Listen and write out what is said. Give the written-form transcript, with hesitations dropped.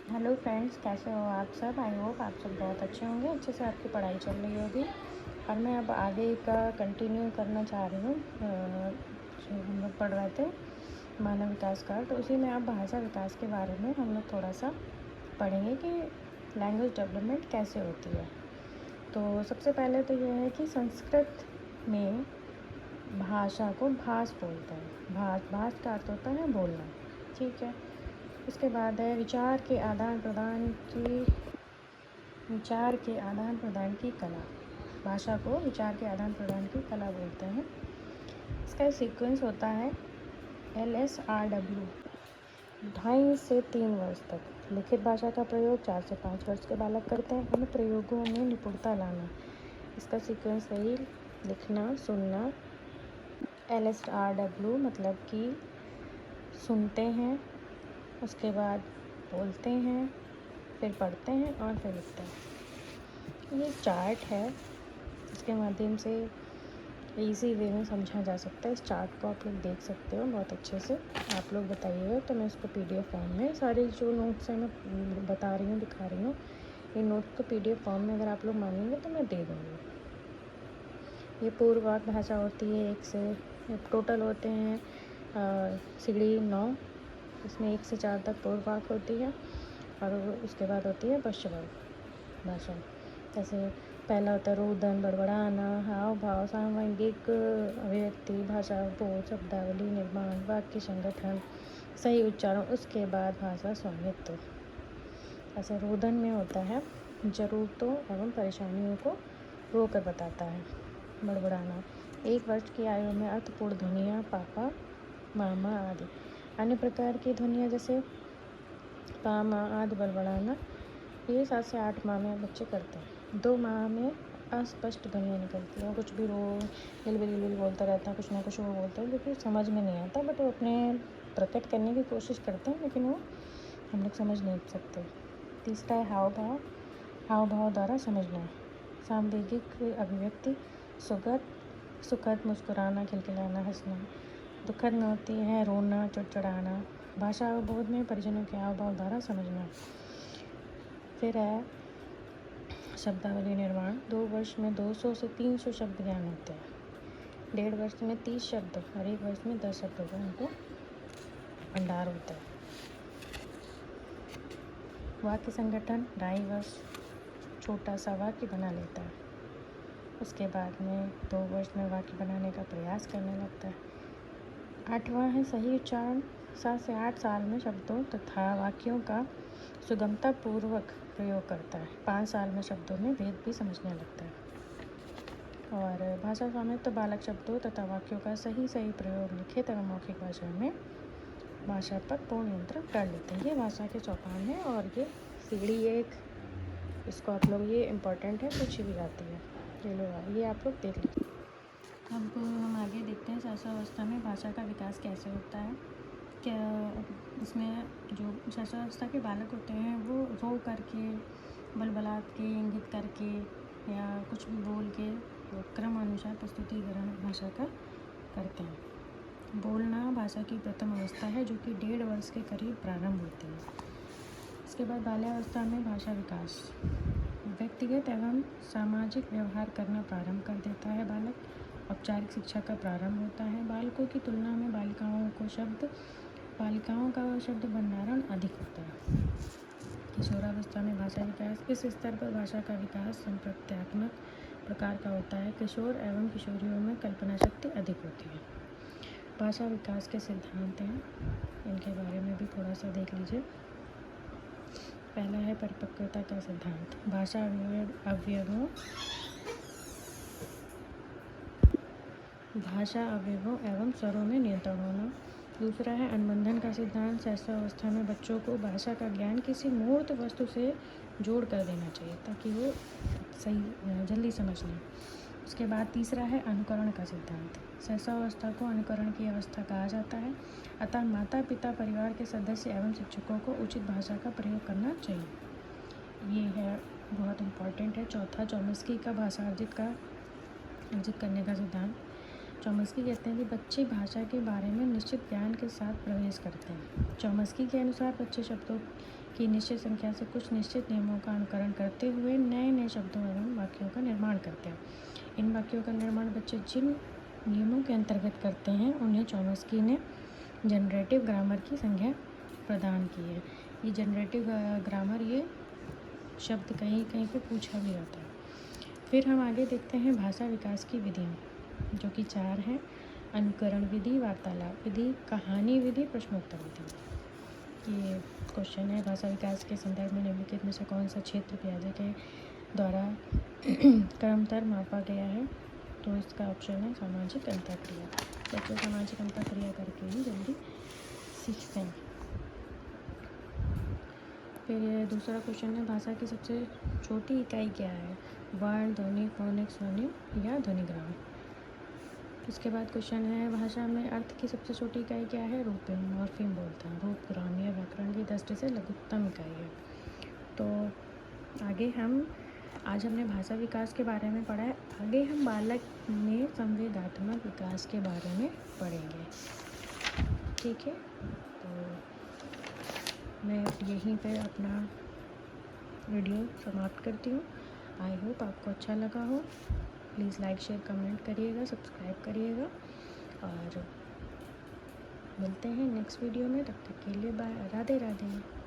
Hello friends, कैसे हो आप सब। आई होप आप सब बहुत अच्छे होंगे, अच्छे से आपकी पढ़ाई चल रही होगी। और मैं अब आगे का कंटिन्यू करना चाह रही हूँ। जो हम लोग पढ़ रहे थे मानव विकास का, तो उसी में अब भाषा विकास के बारे में हम लोग थोड़ा सा पढ़ेंगे कि लैंग्वेज डेवलपमेंट कैसे होती है। तो सबसे पहले तो यह है कि संस्कृत में भाषा को भाष बोलते हैं। भाष का अर्थ होता है बोलना, ठीक है। उसके बाद है विचार के आदान प्रदान की कला। भाषा को विचार के आदान प्रदान की कला बोलते हैं। इसका सीक्वेंस होता है LSRW 2.5 से 3 वर्ष तक। लिखित भाषा का प्रयोग 4 से 5 वर्ष के बालक करते हैं। अनुप्रयोगों में निपुणता लाना, इसका सीक्वेंस वही लिखना सुनना। LSRW मतलब कि सुनते हैं, उसके बाद बोलते हैं, फिर पढ़ते हैं और फिर लिखते हैं। ये चार्ट है, इसके माध्यम से इजी वे में समझा जा सकता है। इस चार्ट को आप लोग देख सकते हो बहुत अच्छे से। आप लोग बताइएगा तो मैं इसको PDF फॉर्म में, सारे जो नोट्स हैं मैं बता रही हूँ, दिखा रही हूँ, इन नोट को PDF फॉर्म में अगर आप लोग मांगेंगे तो मैं दे दूँगी। ये पूर्ववाक भाषा होती है। टोटल होते हैं सीढ़ी 9। इसमें 1 से 4 तक पूर्ववाक होती है और उसके बाद होती है पश्चवाक भाषा। जैसे पहला होता है रोदन, बड़बड़ाना, हाव भाव, सामयिक अभिव्यक्ति, भाषा बोध, शब्दावली, निर्माण, वाक्य संगठन, सही उच्चारण, उसके बाद भाषा स्वामित्व। ऐसे रोदन में होता है ज़रूरतों एवं परेशानियों को रोकर बताता है। बड़बड़ाना 1 वर्ष की आयु में अर्थपूर्ण ध्वनियाँ पापा, मामा आदि। अन्य प्रकार की ध्वनियाँ जैसे पा, मा आदि बड़बड़ाना ये 7 से 8 माह में बच्चे करते हैं। 2 माह में अस्पष्ट ध्वनियाँ निकलती हैं, कुछ भी हिलबिल बोलता रहता है, कुछ ना कुछ वो बोलता है जो कि समझ में नहीं आता, बट वो अपने प्रकट करने की कोशिश करते हैं, लेकिन वो हम लोग समझ नहीं सकते। तीसरा है हाव भाव द्वारा समझना। सामवेगिक अभिव्यक्ति सुखद, मुस्कुराना, खिलखिलाना, हंसना। दुखद में होती है रोना, चिड़चिड़ाना। भाषा अवबोध में परिजनों के हाव भाव द्वारा समझना। फिर है शब्दावली निर्माण। 2 वर्ष में 200 से 300 शब्द ज्ञान होते हैं। 1.5 वर्ष में 30 शब्द और 1 वर्ष में 10 शब्दों का उनको भंडार होता है। वाक्य संगठन 2.5 वर्ष छोटा सा वाक्य बना लेता है। उसके बाद में 2 वर्ष में वाक्य बनाने का प्रयास करने लगता है। 8वां है सही उच्चारण। 7 से 8 साल में शब्दों तथा वाक्यों का सुगमता पूर्वक प्रयोग करता है। 5 साल में शब्दों में भेद भी समझने लगता है। और भाषा स्वामित्व तो बालक शब्दों तथा वाक्यों का सही प्रयोग लिखित एवं मौखिक भाषा में भाषा पर पूर्ण नियंत्रण कर लेते हैं। ये भाषा के चौपान है और ये सीढ़ी 1, इसको आप लोग, ये इम्पोर्टेंट है, पूछी भी जाती है। चलो ये आप लोग देख लीजिए। अब हम आगे देखते हैं शिशुअवस्था में भाषा का विकास कैसे होता है। क्या इसमें जो शिशुअवस्था के बालक होते हैं वो रो करके, बलबला के, इंगित करके या कुछ भी बोल के क्रमानुसार प्रस्तुतिकरण भाषा का करते हैं। बोलना भाषा की प्रथम अवस्था है जो कि 1.5 वर्ष के करीब प्रारंभ होती है। इसके बाद बाल्यावस्था में भाषा विकास, व्यक्तिगत एवं सामाजिक व्यवहार करना प्रारंभ कर देता है बालक। औपचारिक शिक्षा का प्रारंभ होता है। बालकों की तुलना में बालिकाओं का शब्द भंडारण अधिक होता है। किशोरावस्था में भाषा विकास, इस स्तर पर भाषा का विकास संप्रत्यात्मक प्रकार का होता है। किशोर एवं किशोरियों में कल्पना शक्ति अधिक होती है। भाषा विकास के सिद्धांत हैं, इनके बारे में भी थोड़ा सा देख लीजिए। पहला है परिपक्वता का सिद्धांत। भाषा अवयवों एवं स्वरों में नियंत्रण होना। दूसरा है अनुबंधन का सिद्धांत। शिशुअवस्था में बच्चों को भाषा का ज्ञान किसी मूर्त वस्तु से जोड़ कर देना चाहिए ताकि वो सही जल्दी समझ लें। उसके बाद तीसरा है अनुकरण का सिद्धांत। शिशुअवस्था को अनुकरण की अवस्था कहा जाता है, अतः माता पिता, परिवार के सदस्य एवं शिक्षकों को उचित भाषा का प्रयोग करना चाहिए। ये है बहुत इम्पॉर्टेंट है। चौथा चौमस्की का भाषा अर्जित करने का सिद्धांत। चौमस्की कहते हैं कि बच्चे भाषा के बारे में निश्चित ज्ञान के साथ प्रवेश करते हैं। चौमस्की के अनुसार बच्चे शब्दों कि निश्चित संख्या से कुछ निश्चित नियमों का अनुकरण करते हुए नए नए शब्दों एवं वाक्यों का निर्माण करते हैं। इन वाक्यों का निर्माण बच्चे जिन नियमों के अंतर्गत करते हैं उन्हें चॉम्स्की ने जनरेटिव ग्रामर की संज्ञा प्रदान की है। ये जनरेटिव ग्रामर, ये शब्द कहीं कहीं पे पूछा भी जाता है। फिर हम आगे देखते हैं भाषा विकास की विधियाँ, जो कि 4 हैं। अनुकरण विधि, वार्तालाप विधि, कहानी विधि, प्रश्नोत्तर विधि। ये क्वेश्चन है, भाषा विकास के संदर्भ में निम्नलिखित में से कौन सा क्षेत्र पियाजे के द्वारा क्रमतर मापा गया है? तो इसका ऑप्शन है सामाजिक अंतःक्रिया। बच्चे सामाजिक अंतःक्रिया करके ही जल्दी सीखते हैं। फिर दूसरा क्वेश्चन है, भाषा की सबसे छोटी इकाई क्या है? वर्ण, ध्वनि, फोनिक्स, ध्वनि या ध्वनिग्राम। इसके बाद क्वेश्चन है, भाषा में अर्थ की सबसे छोटी इकाई क्या है? रूपिम, मॉर्फिम बोलते हैं। रूप, ग्राम या व्याकरण की दृष्टि से लघुत्तम इकाई है। तो आगे आज हमने भाषा विकास के बारे में पढ़ा है। आगे हम बालक में संवेदनात्मक विकास के बारे में पढ़ेंगे। ठीक है, तो मैं यहीं पे अपना वीडियो समाप्त करती हूँ। आई होप आपको अच्छा लगा हो। प्लीज़ लाइक, शेयर, कमेंट करिएगा, सब्सक्राइब करिएगा और मिलते हैं नेक्स्ट वीडियो में। तब तक के लिए बाय। राधे राधे।